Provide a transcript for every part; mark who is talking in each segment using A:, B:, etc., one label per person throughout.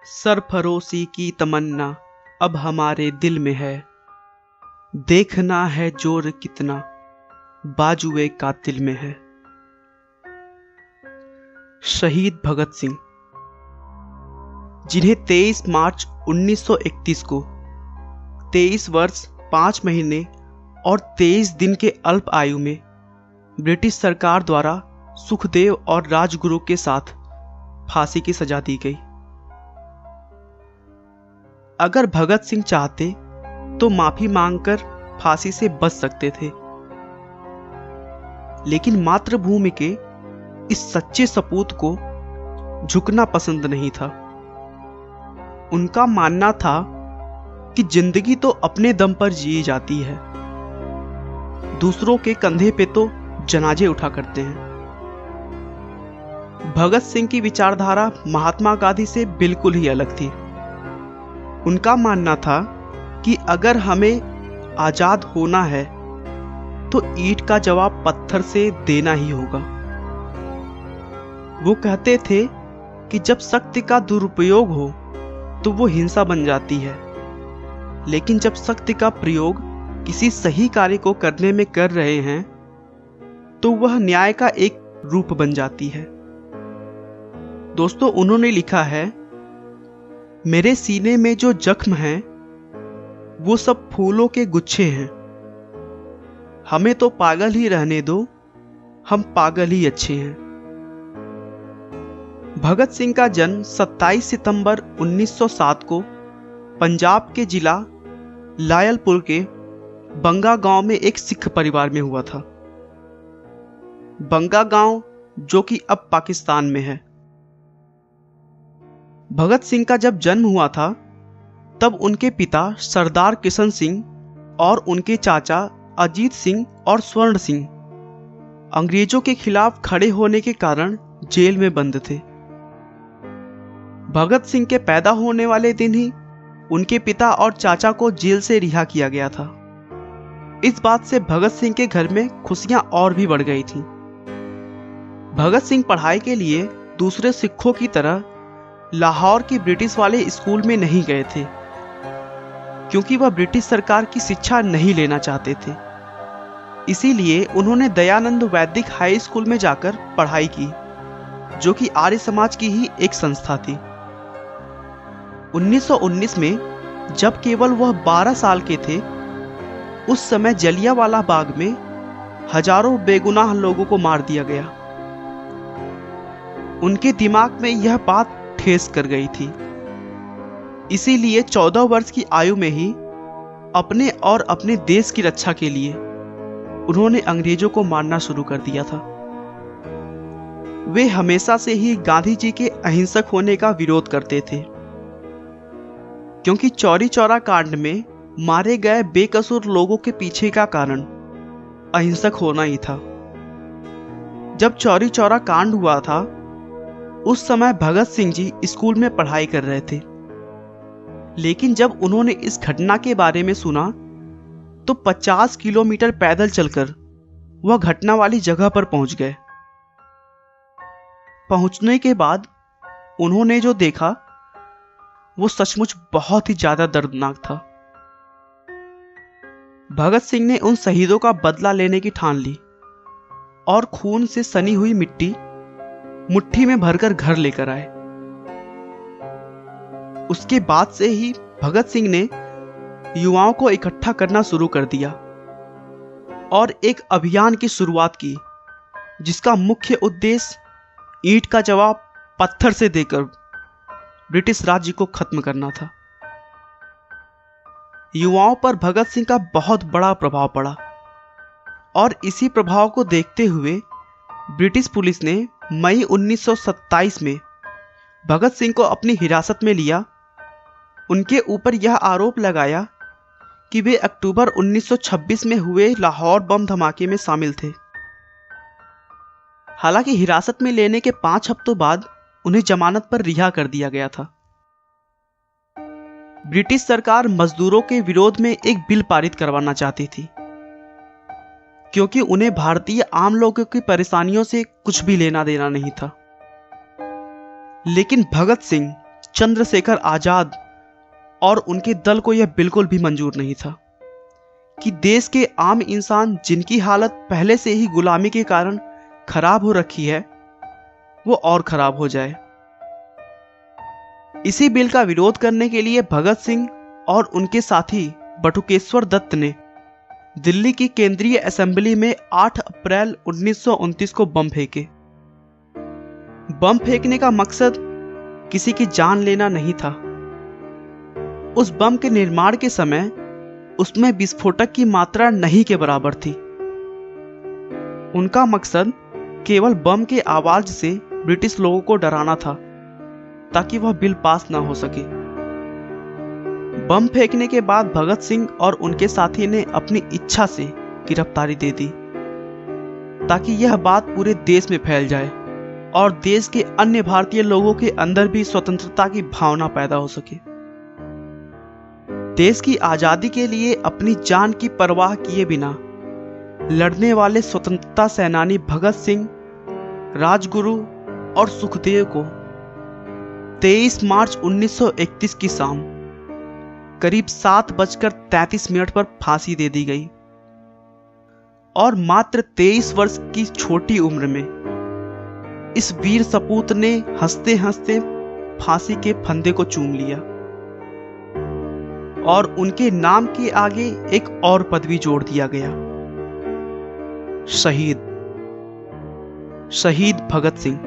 A: सरफरोशी की तमन्ना अब हमारे दिल में है। देखना है जोर कितना बाजुए कातिल में है। शहीद भगत सिंह, जिन्हें 23 मार्च 1931 को 23 वर्ष 5 महीने और 23 दिन के अल्प आयु में ब्रिटिश सरकार द्वारा सुखदेव और राजगुरु के साथ फांसी की सजा दी गई। अगर भगत सिंह चाहते तो माफी मांगकर फांसी से बच सकते थे, लेकिन मातृभूमि के इस सच्चे सपूत को झुकना पसंद नहीं था। उनका मानना था कि जिंदगी तो अपने दम पर जी जाती है, दूसरों के कंधे पे तो जनाजे उठा करते हैं। भगत सिंह की विचारधारा महात्मा गांधी से बिल्कुल ही अलग थी। उनका मानना था कि अगर हमें आजाद होना है तो ईंट का जवाब पत्थर से देना ही होगा। वो कहते थे कि जब शक्ति का दुरुपयोग हो तो वो हिंसा बन जाती है, लेकिन जब शक्ति का प्रयोग किसी सही कार्य को करने में कर रहे हैं तो वह न्याय का एक रूप बन जाती है। दोस्तों, उन्होंने लिखा है, मेरे सीने में जो जख्म हैं वो सब फूलों के गुच्छे हैं। हमें तो पागल ही रहने दो, हम पागल ही अच्छे हैं। भगत सिंह का जन्म 27 सितंबर 1907 को पंजाब के जिला लायलपुर के बंगा गांव में एक सिख परिवार में हुआ था। बंगा गांव जो कि अब पाकिस्तान में है। भगत सिंह का जब जन्म हुआ था तब उनके पिता सरदार किशन सिंह और उनके चाचा अजीत सिंह और स्वर्ण सिंह अंग्रेजों के खिलाफ खड़े होने के कारण जेल में बंद थे। भगत सिंह के पैदा होने वाले दिन ही उनके पिता और चाचा को जेल से रिहा किया गया था। इस बात से भगत सिंह के घर में खुशियां और भी बढ़ गई थीं। भगत सिंह पढ़ाई के लिए दूसरे सिखों की तरह लाहौर के ब्रिटिश वाले स्कूल में नहीं गए थे, क्योंकि वह ब्रिटिश सरकार की शिक्षा नहीं लेना चाहते थे। इसीलिए उन्होंने दयानंद वैदिक हाई स्कूल में जाकर पढ़ाई की, जो कि आर्य समाज की ही एक संस्था थी। 1919 में जब केवल वह 12 साल के थे, उस समय जलियांवाला बाग में हजारों बेगुनाह लोगों को मार दिया गया। उनके दिमाग में यह बात ठेस कर गई थी। इसीलिए 14 वर्ष की आयु में ही अपने और अपने देश की रक्षा के लिए उन्होंने अंग्रेजों को मारना शुरू कर दिया था। वे हमेशा से ही गांधी जी के अहिंसक होने का विरोध करते थे, क्योंकि चौरी चौरा कांड में मारे गए बेकसूर लोगों के पीछे का कारण अहिंसक होना ही था। जब चौरी चौरा कांड हुआ था उस समय भगत सिंह जी स्कूल में पढ़ाई कर रहे थे, लेकिन जब उन्होंने इस घटना के बारे में सुना तो 50 किलोमीटर पैदल चलकर वह घटना वाली जगह पर पहुंच गए। पहुंचने के बाद उन्होंने जो देखा वो सचमुच बहुत ही ज्यादा दर्दनाक था। भगत सिंह ने उन शहीदों का बदला लेने की ठान ली और खून से सनी हुई मिट्टी मुट्ठी में भरकर घर लेकर आए। उसके बाद से ही भगत सिंह ने युवाओं को इकट्ठा करना शुरू कर दिया और एक अभियान की शुरुआत की, जिसका मुख्य उद्देश्य ईंट का जवाब पत्थर से देकर ब्रिटिश राज्य को खत्म करना था। युवाओं पर भगत सिंह का बहुत बड़ा प्रभाव पड़ा और इसी प्रभाव को देखते हुए ब्रिटिश पुलिस ने मई 1927 में भगत सिंह को अपनी हिरासत में लिया। उनके ऊपर यह आरोप लगाया कि वे अक्टूबर 1926 में हुए लाहौर बम धमाके में शामिल थे। हालांकि हिरासत में लेने के 5 हफ्तों बाद उन्हें जमानत पर रिहा कर दिया गया था। ब्रिटिश सरकार मजदूरों के विरोध में एक बिल पारित करवाना चाहती थी, क्योंकि उन्हें भारतीय आम लोगों की परेशानियों से कुछ भी लेना देना नहीं था। लेकिन भगत सिंह चंद्रशेखर आजाद और उनके दल को यह बिल्कुल भी मंजूर नहीं था कि देश के आम इंसान जिनकी हालत पहले से ही गुलामी के कारण खराब हो रखी है वो और खराब हो जाए। इसी बिल का विरोध करने के लिए भगत सिंह और उनके साथी बटुकेश्वर दत्त ने दिल्ली की केंद्रीय असेंबली में 8 अप्रैल 1929 को बम फेंके। बम फेंकने का मकसद किसी की जान लेना नहीं था। उस बम के निर्माण के समय उसमें विस्फोटक की मात्रा नहीं के बराबर थी। उनका मकसद केवल बम के आवाज से ब्रिटिश लोगों को डराना था ताकि वह बिल पास ना हो सके। बम फेंकने के बाद भगत सिंह और उनके साथी ने अपनी इच्छा से गिरफ्तारी दे दी ताकि यह बात पूरे देश में फैल जाए और देश के अन्य भारतीय लोगों के अंदर भी स्वतंत्रता की भावना पैदा हो सके। देश की आजादी के लिए अपनी जान की परवाह किए बिना लड़ने वाले स्वतंत्रता सेनानी भगत सिंह, राजगुरु और सुखदेव को 23 मार्च 1931 की शाम करीब 7:33 पर फांसी दे दी गई और मात्र 23 वर्ष की छोटी उम्र में इस वीर सपूत ने हंसते हंसते फांसी के फंदे को चूम लिया और उनके नाम के आगे एक और पदवी जोड़ दिया गया, शहीद। शहीद भगत सिंह।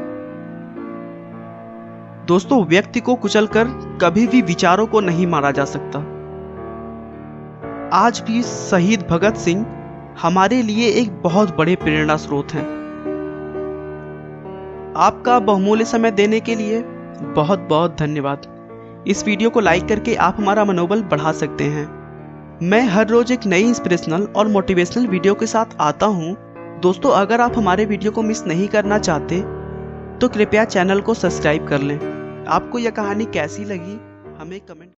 A: दोस्तों, व्यक्ति को कुचलकर कभी भी विचारों को नहीं मारा जा सकता। आज भी शहीद भगत सिंह हमारे लिए एक बहुत बड़े प्रेरणा स्रोत हैं। आपका बहुमूल्य समय देने के लिए बहुत बहुत धन्यवाद। इस वीडियो को लाइक करके आप हमारा मनोबल बढ़ा सकते हैं। मैं हर रोज एक नई इंस्पिरेशनल और मोटिवेशनल वीडियो के साथ आता हूं। दोस्तों, अगर आप हमारे वीडियो को मिस नहीं करना चाहते तो कृपया चैनल को सब्सक्राइब कर लें। आपको यह कहानी कैसी लगी हमें कमेंट